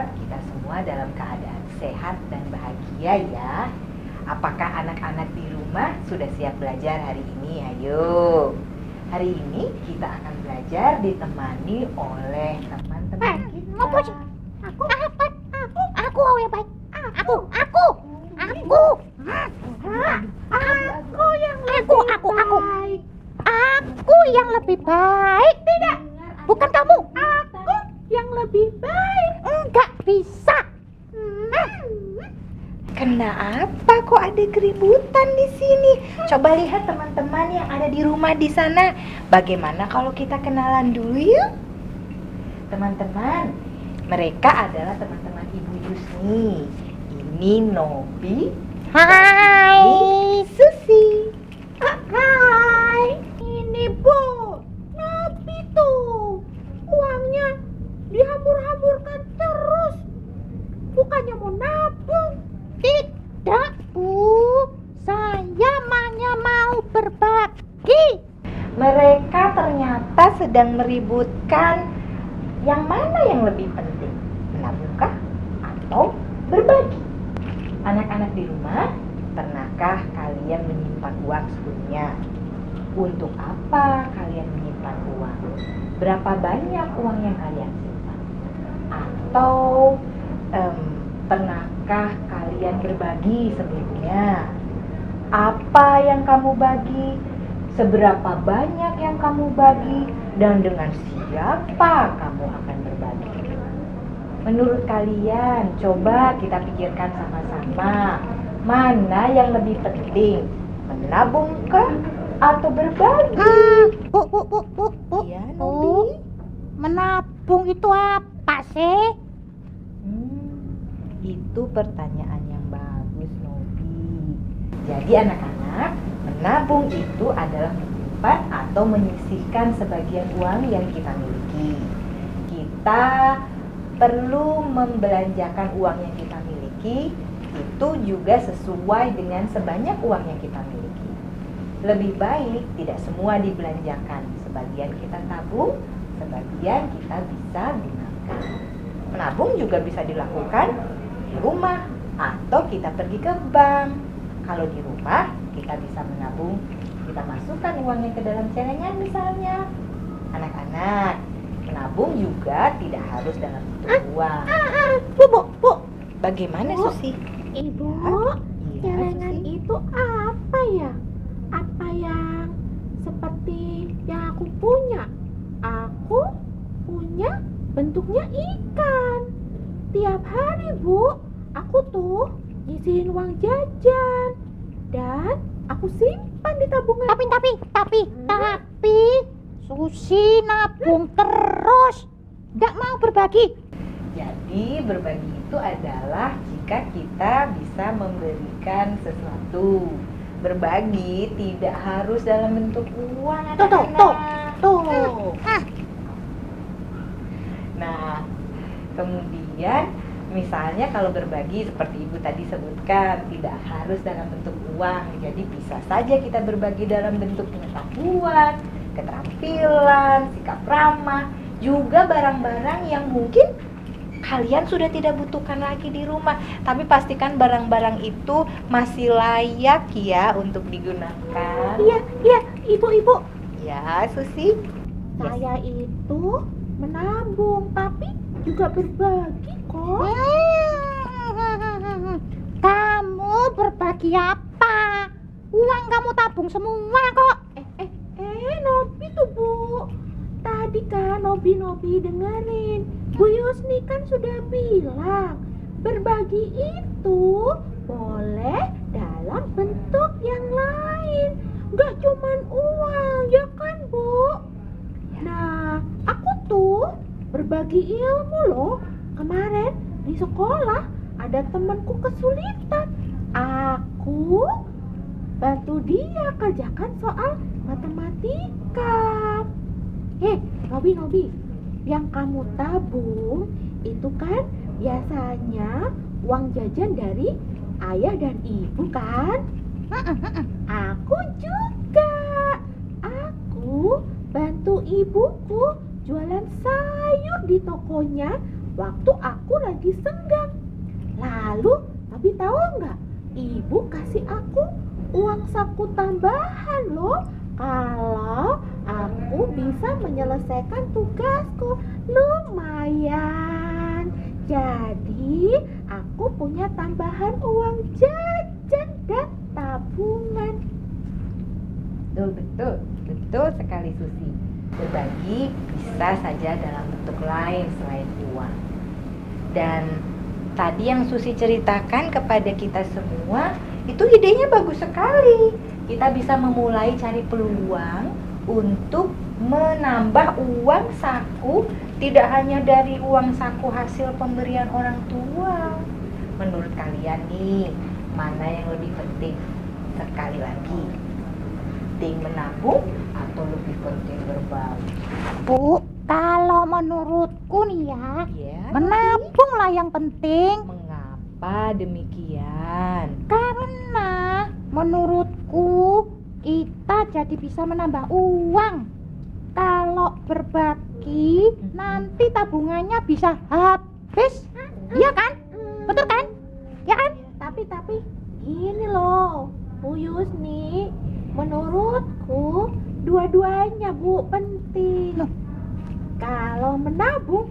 berharap kita semua dalam keadaan sehat dan bahagia ya. Apakah anak-anak di rumah sudah siap belajar hari ini? Ayo. Hari ini kita akan belajar ditemani oleh teman-teman kita. Aku ya baik. Aku yang lebih baik. Tidak, bukan kamu. Aku yang lebih baik. Enggak bisa. Kenapa kok ada keributan di sini? Coba lihat teman-teman yang ada di rumah di sana. Bagaimana kalau kita kenalan dulu yuk? Teman-teman, mereka adalah teman-teman Ibu Yusni. Ini Nobi. Hai. Ini Susi. Hai. Ini Bu. Nobi tuh. Uangnya dihambur-hamburkan terus. Bukannya mau nabung. Tidak, Bu. Saya hanya mau berbagi. Mereka ternyata sedang meributkan yang mana yang lebih penting, menabungkah atau berbagi? Anak-anak di rumah, pernahkah kalian menyimpan uang sebelumnya? Untuk apa kalian menyimpan uang? Berapa banyak uang yang kalian simpan? Atau pernahkah kalian berbagi sebelumnya? Apa yang kamu bagi? Seberapa banyak yang kamu bagi? Dan dengan siapa kamu akan berbagi? Menurut kalian, coba kita pikirkan sama-sama. Mana yang lebih penting? Menabungkah atau berbagi? Iya, Nobi. Menabung itu apa sih? Itu pertanyaan yang bagus, Nobi. Jadi anak-anak, menabung itu adalah menyimpan atau menyisihkan sebagian uang yang kita miliki. Kita perlu membelanjakan uang yang kita miliki, itu juga sesuai dengan sebanyak uang yang kita miliki. Lebih baik tidak semua dibelanjakan, sebagian kita tabung, sebagian kita bisa gunakan. Menabung juga bisa dilakukan di rumah atau kita pergi ke bank. Kalau di rumah kita bisa menabung, kita masukkan uangnya ke dalam celengan misalnya. Anak-anak, menabung juga tidak harus dalam bentuk uang. Bu. Bagaimana, Bu, Susi? Ibu, Iya, celengan Susi. itu apa ya? Apa yang seperti yang aku punya? Aku punya bentuknya ikan. Tiap hari, Bu, aku tuh ngisiin uang jajan dan aku simpan di tabungan. Tapi Susi nabung terus, nggak mau berbagi. Jadi berbagi itu adalah jika kita bisa memberikan sesuatu. Berbagi tidak harus dalam bentuk uang, anak-anak. Tuh. Nah, kemudian misalnya kalau berbagi seperti Ibu tadi sebutkan, tidak harus dalam bentuk uang. Jadi bisa saja kita berbagi dalam bentuk pengetahuan, keterampilan, sikap ramah, juga barang-barang yang mungkin kalian sudah tidak butuhkan lagi di rumah. Tapi pastikan barang-barang itu masih layak ya untuk digunakan. Iya, Ibu. Ya, Susi. Saya itu menabung tapi juga berbagi kok. Kamu berbagi apa? Uang kamu tabung semua kok. Nobi tuh, Bu. Tadi kan Nobi dengerin. Bu Yusni kan sudah bilang berbagi itu boleh dalam bentuk yang lain. Gak cuman uang, ya kan, Bu? Nah, aku tuh berbagi ilmu loh. Kemarin di sekolah ada temanku kesulitan. Aku bantu dia kerjakan soal matematika. Nobi, yang kamu tabung itu kan biasanya uang jajan dari ayah dan ibu kan? Aku juga. Aku bantu ibuku jualan sayur di tokonya waktu aku lagi senggang. Lalu, tapi tahu nggak? Ibu kasih aku uang saku tambahan loh. Kalau aku bisa menyelesaikan tugasku, lumayan. Jadi, aku punya tambahan uang jajan dan tabungan. Betul sekali Susi. Berbagi bisa saja dalam bentuk lain selain uang. Dan tadi yang Susi ceritakan kepada kita semua, itu idenya bagus sekali. Kita bisa memulai cari peluang untuk menambah uang saku, tidak hanya dari uang saku hasil pemberian orang tua. Menurut kalian nih, mana yang lebih penting? Sekali lagi, penting menabung atau lebih penting berbagi? Bu, kalau menurutku nih ya, menabunglah yang penting. Mengapa demikian? Karena menurutku kita jadi bisa menambah uang. Kalau berbagi nanti tabungannya bisa habis. Iya kan? Betul kan? Ya kan? Tapi gini loh, Bu Yusni, menurutku dua-duanya Bu penting. Kalau menabung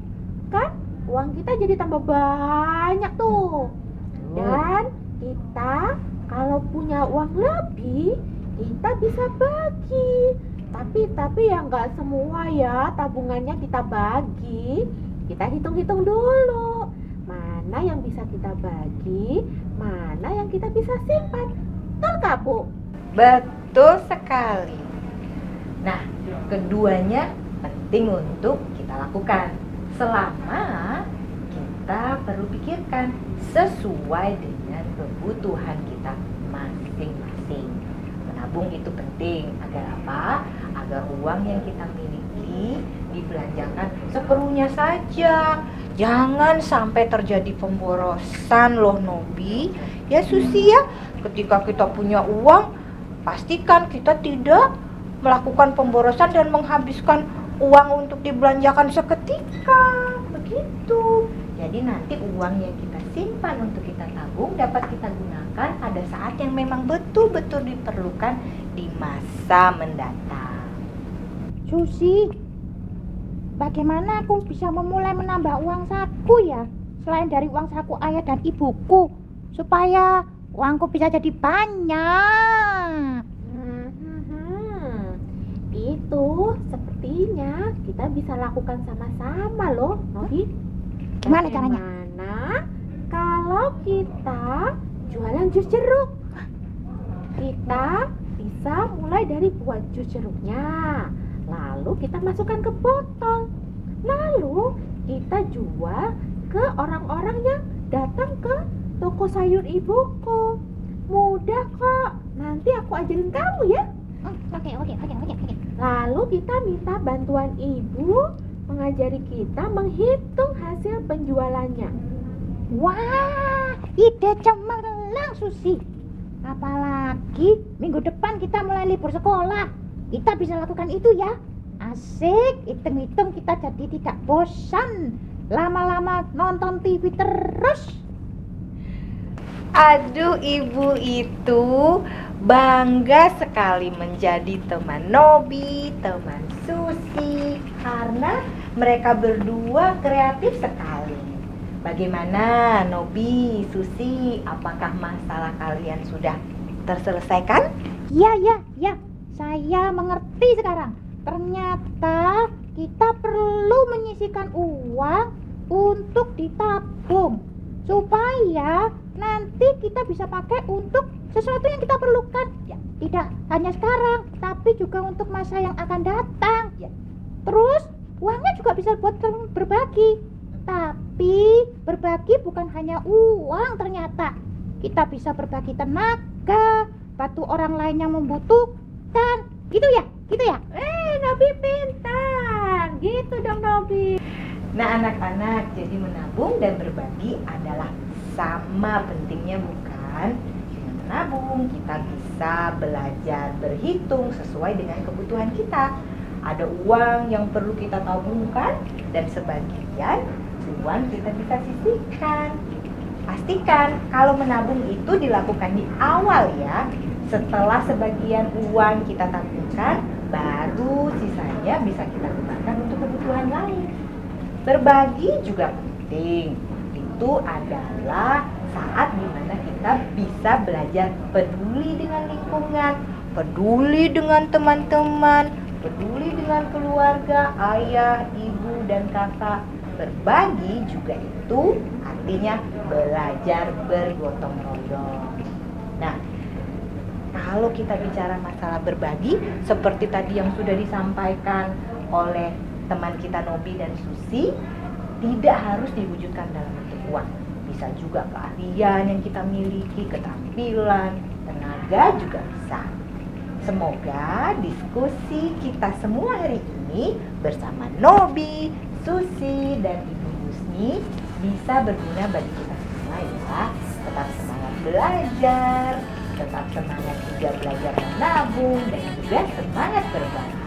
kan uang kita jadi tambah banyak tuh. Dan kita kalau punya uang lebih, kita bisa bagi. Tapi ya nggak semua ya tabungannya kita bagi. Kita hitung-hitung dulu. Mana yang bisa kita bagi, mana yang kita bisa simpan. Betul nggak, Bu? Betul sekali. Nah, keduanya penting untuk kita lakukan selama kita perlu pikirkan sesuai dengan kebutuhan kita masing-masing. Menabung itu penting agar apa? Agar uang yang kita miliki dibelanjakan seperlunya saja. Jangan sampai terjadi pemborosan loh Nobi. Ya Susi ya, ketika kita punya uang, pastikan kita tidak melakukan pemborosan dan menghabiskan uang untuk dibelanjakan seketika. Begitu. Jadi nanti uang yang kita simpan untuk kita tabung dapat kita gunakan pada saat yang memang betul-betul diperlukan di masa mendatang. Susi, bagaimana aku bisa memulai menambah uang saku ya? Selain dari uang saku ayah dan ibuku, supaya uangku bisa jadi banyak. Itu sepertinya kita bisa lakukan sama-sama loh, Nobi. Gimana caranya? Kalau kita jualan jus jeruk, kita bisa mulai dari buat jus jeruknya, lalu kita masukkan ke botol, lalu kita jual ke orang-orang yang datang ke toko sayur ibuku. Mudah kok, nanti aku ajarin kamu ya. Oke. Lalu kita minta bantuan ibu mengajari kita menghitung hasil penjualannya. Wah, ide cemerlang Susi. Apalagi minggu depan kita mulai libur sekolah. Kita bisa lakukan itu ya. Asik, hitung-hitung kita jadi tidak bosan lama-lama nonton TV terus. Aduh, ibu itu bangga sekali menjadi teman Nobi, teman Susi, karena mereka berdua kreatif sekali. Bagaimana Nobi, Susi, apakah masalah kalian sudah terselesaikan? Ya, saya mengerti sekarang. Ternyata kita perlu menyisihkan uang untuk ditabung supaya nanti kita bisa pakai untuk sesuatu yang kita perlukan. Ya, tidak hanya sekarang, tapi juga untuk masa yang akan datang. Ya. Terus uangnya juga bisa buat berbagi. Tapi berbagi bukan hanya uang ternyata. Kita bisa berbagi tenaga, bantu orang lain yang membutuhkan. Gitu ya? Nobi pintar. Gitu dong Nobi. Nah anak-anak, jadi menabung dan berbagi adalah sama pentingnya bukan? Dengan menabung kita bisa belajar berhitung sesuai dengan kebutuhan kita. Ada uang yang perlu kita tabungkan dan sebagian uang kita bisa sisihkan. Pastikan kalau menabung itu dilakukan di awal ya. Setelah sebagian uang kita tabungkan, baru sisanya bisa kita gunakan untuk kebutuhan lain. Berbagi juga penting. Itu adalah saat dimana kita bisa belajar peduli dengan lingkungan, peduli dengan teman-teman, peduli dengan keluarga, ayah, ibu, dan kakak. Berbagi juga itu artinya belajar bergotong royong. Nah, kalau kita bicara masalah berbagi, seperti tadi yang sudah disampaikan oleh teman kita Nobi dan Susi, tidak harus diwujudkan dalam bentuk uang. Bisa juga keahlian yang kita miliki, keterampilan, tenaga juga bisa. Semoga diskusi kita semua hari ini bersama Nobi, Susi, dan Ibu Yusni bisa berguna bagi kita semua ya. Tetap semangat belajar, tetap semangat juga belajar menabung, dan juga semangat berbagi.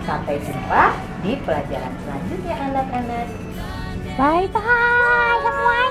Sampai jumpa di pelajaran selanjutnya anak-anak. Bye-bye semua.